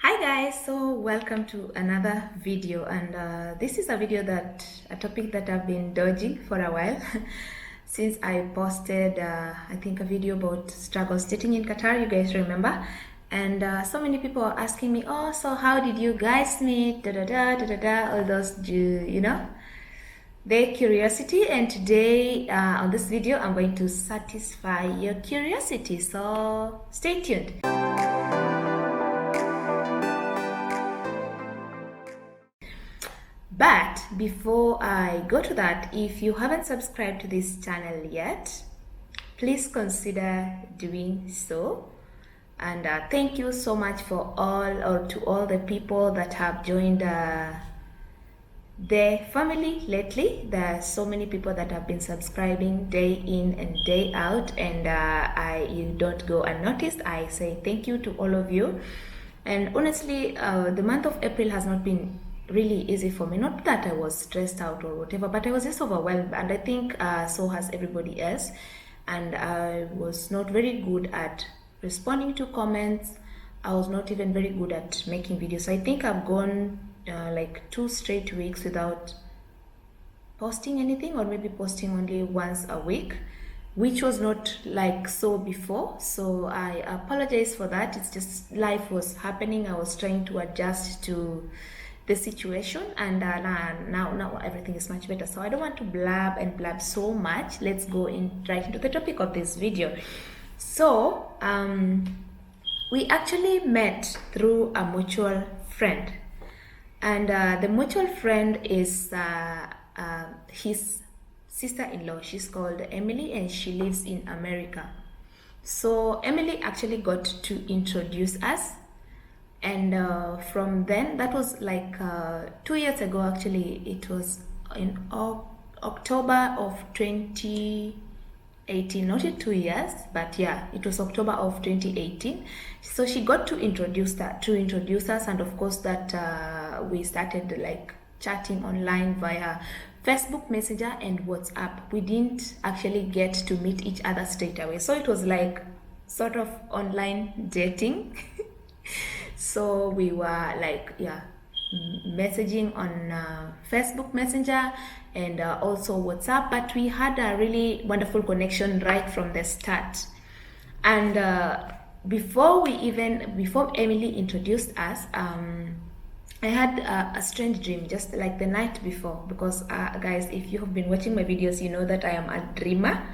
Hi guys, so welcome to another video, and this is a topic that I've been dodging for a while since I posted I think a video about struggles dating in Qatar. You guys remember? And so many people are asking me, oh, so how did you guys meet, da da da da da da, all those, their curiosity. And today on this video I'm going to satisfy your curiosity, so stay tuned. But before I go to that, if you haven't subscribed to this channel yet, please consider doing so. And thank you so much for all the people that have joined the family lately. There are so many people that have been subscribing day in and day out, and you don't go unnoticed. I say thank you to all of you. And honestly, the month of April has not been really easy for me. Not that I was stressed out or whatever, but I was just overwhelmed, and I think so has everybody else. And I was not very good at responding to comments. I was not even very good at making videos. I think I've gone like 2 straight weeks without posting anything, or maybe posting only once a week, which was not like so before. So I apologize for that. It's just life was happening. I was trying to adjust to the situation, and now everything is much better. So I don't want to blab so much. Let's go right into the topic of this video. So we actually met through a mutual friend, and the mutual friend is his sister-in-law. She's called Emily, and she lives in America. So Emily actually got to introduce us, and from then, that was like 2 years ago actually. It was in October of 2018, not in 2 years, but yeah, it was October of 2018. So she got to introduce us, and of course that we started like chatting online via Facebook Messenger and WhatsApp. We didn't actually get to meet each other straight away, so it was like sort of online dating. So we were like, yeah, messaging on Facebook Messenger and also WhatsApp, but we had a really wonderful connection right from the start. And before Emily introduced us, I had a strange dream just like the night before, because guys, if you have been watching my videos, you know that I am a dreamer.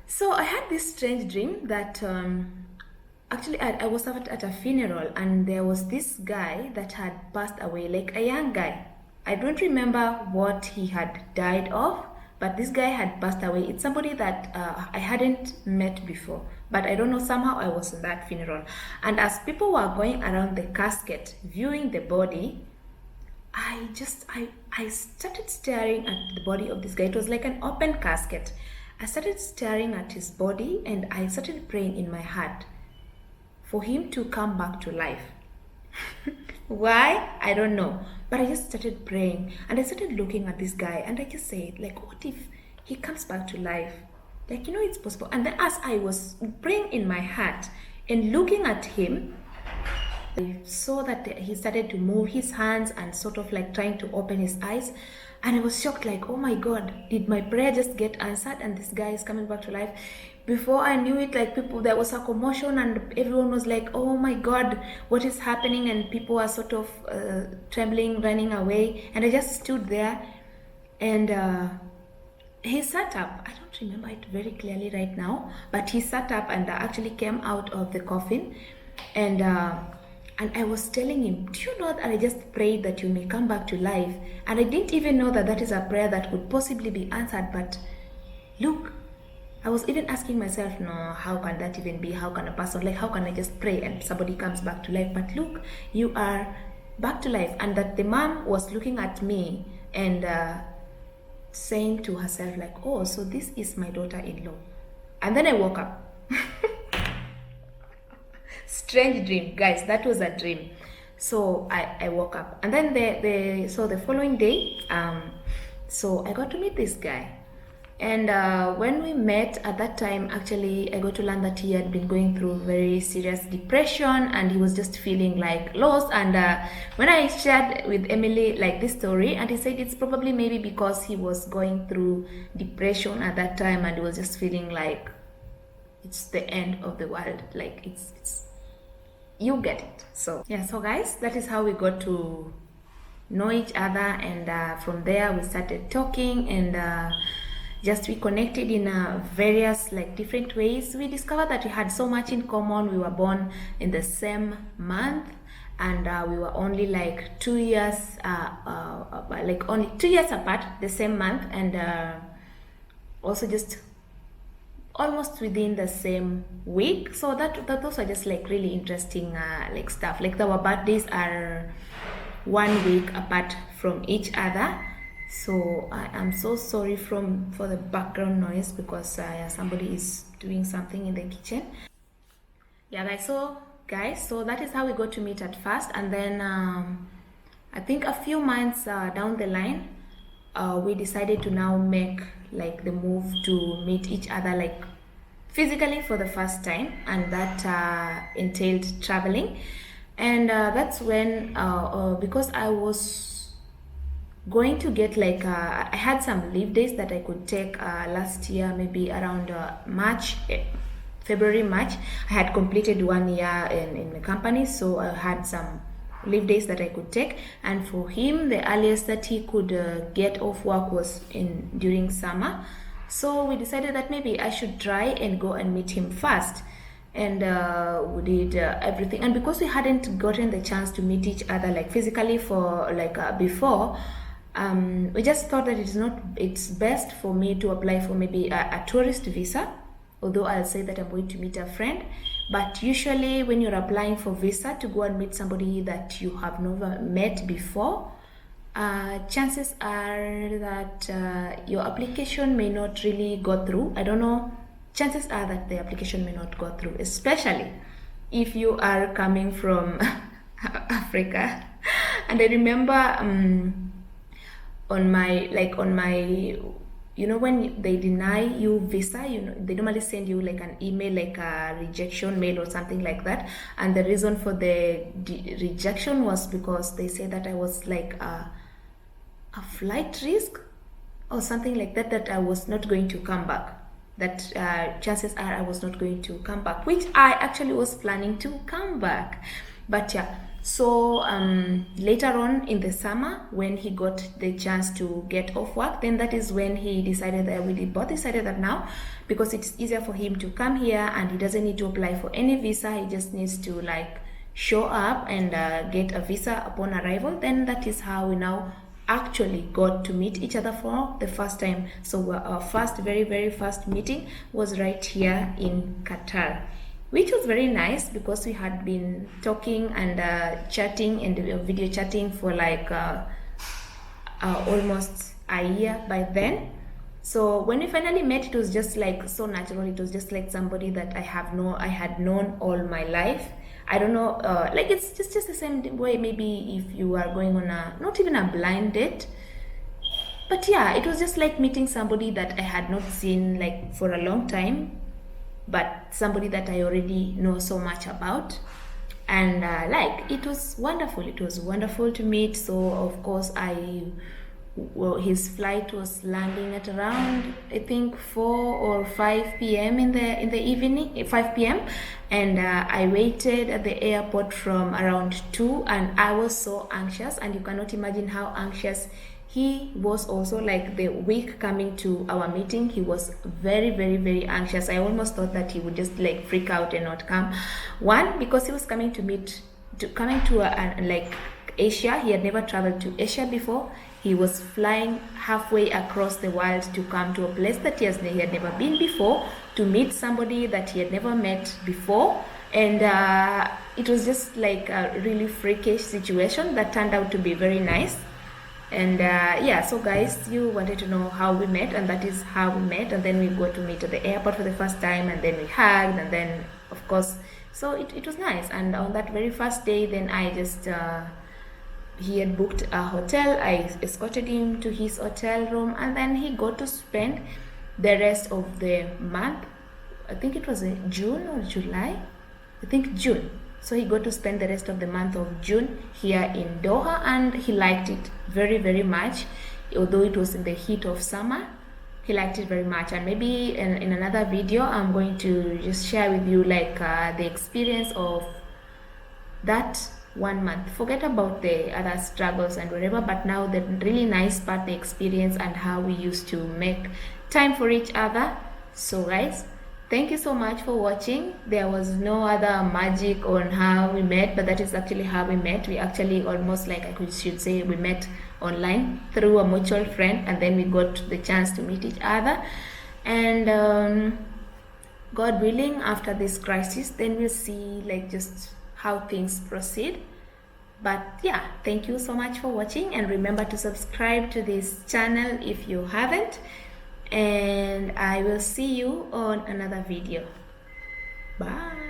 So I had this strange dream that actually I was at a funeral, and there was this guy that had passed away, like a young guy. I don't remember what he had died of, but this guy had passed away. It's somebody that I hadn't met before, but I don't know, somehow I was in that funeral. And as people were going around the casket viewing the body, I started staring at the body of this guy. It was like an open casket. I started staring at his body, and I started praying in my heart for him to come back to life. Why? I don't know. But I just started praying, and I started looking at this guy, and I just said, like, what if he comes back to life? Like, it's possible. And then as I was praying in my heart and looking at him, I saw that he started to move his hands and sort of like trying to open his eyes. And I was shocked, like, oh my God, did my prayer just get answered and this guy is coming back to life? Before I knew it, like, there was a commotion, and everyone was like, oh my God, what is happening? And people were sort of trembling, running away. And I just stood there, and he sat up. I don't remember it very clearly right now, but he sat up and actually came out of the coffin. And I was telling him, do you know that I just prayed that you may come back to life? And I didn't even know that that is a prayer that could possibly be answered. But look, I was even asking myself, no, how can that even be? How can a person, like, how can I just pray and somebody comes back to life? But look, you are back to life. And that the mom was looking at me and saying to herself, like, oh, so this is my daughter-in-law. And then I woke up. Strange dream, guys. That was a dream. So I woke up, and then the following day, so I got to meet this guy, And when we met at that time, actually, I got to learn that he had been going through very serious depression and he was just feeling like lost. And when I shared with Emily like this story, and he said it's probably maybe because he was going through depression at that time and he was just feeling like it's the end of the world. Like it's you get it. So yeah, so guys, that is how we got to know each other, and from there we started talking, and just we connected in various like different ways. We discovered that we had so much in common. We were born in the same month, and we were only like 2 years like only 2 years apart the same month, and also just almost within the same week. So that those are just like really interesting like stuff. Like our birthdays are 1 week apart from each other. So I am so sorry for the background noise because somebody is doing something in the kitchen. Yeah, guys, so that is how we got to meet at first, and then I think a few months down the line, we decided to now make like the move to meet each other like physically for the first time, and that entailed traveling. And that's when because I was going to get like I had some leave days that I could take last year, maybe around February, March. I had completed 1 year in the company, so I had some leave days that I could take. And for him, the earliest that he could get off work was during summer. So we decided that maybe I should try and go and meet him first. And we did everything. And because we hadn't gotten the chance to meet each other like physically for like before, we just thought that it's best for me to apply for maybe a tourist visa, although I'll say that I'm going to meet a friend. But usually when you're applying for visa to go and meet somebody that you have never met before, chances are that your application may not really go through. I don't know. Chances are that the application may not go through, especially if you are coming from Africa. And I remember on my when they deny you visa, they normally send you like an email, like a rejection mail or something like that. And the reason for the rejection was because they say that I was like a flight risk or something like that I was not going to come back. That chances are I was not going to come back, which I actually was planning to come back. But yeah, so later on in the summer, when he got the chance to get off work, then that is when he decided that we both decided that now, because it's easier for him to come here and he doesn't need to apply for any visa, he just needs to like show up and get a visa upon arrival. Then that is how we now actually got to meet each other for the first time. So our very, very first meeting was right here in Qatar, which was very nice because we had been talking and chatting and video chatting for like almost a year by then. So when we finally met, it was just like so natural. It was just like somebody that I had known all my life. I don't know, like it's just the same way maybe if you are going on not even a blind date. But yeah, it was just like meeting somebody that I had not seen like for a long time, but somebody that I already know so much about. And like it was wonderful to meet. So of course his flight was landing at around I think 4 or 5 p.m. in the evening, 5 p.m. and I waited at the airport from around 2, and I was so anxious, and you cannot imagine how anxious he was also. Like the week coming to our meeting, he was very, very, very anxious. I almost thought that he would just like freak out and not come. One, because he was coming to like Asia. He had never traveled to Asia before. He was flying halfway across the world to come to a place that he had never been before, to meet somebody that he had never met before. And it was just like a really freakish situation that turned out to be very nice. And yeah, so guys, you wanted to know how we met, and that is how we met. And then we got to meet at the airport for the first time, and then we hugged, and then of course, so it was nice. And on that very first day, then I just he had booked a hotel. I escorted him to his hotel room, and then he got to spend the rest of the month. I think it was in June or July. I think June. So he got to spend the rest of the month of June here in Doha, and he liked it very, very much. Although it was in the heat of summer, he liked it very much. And maybe in another video, I'm going to just share with you like the experience of that 1 month. Forget about the other struggles and whatever, but now the really nice part, the experience and how we used to make time for each other. So guys, thank you so much for watching. There was no other magic on how we met, but that is actually how we met. We actually almost like should say we met online through a mutual friend, and then we got the chance to meet each other. And God willing, after this crisis, then we'll see like just how things proceed. But yeah, thank you so much for watching, and remember to subscribe to this channel if you haven't, and I will see you on another video. Bye.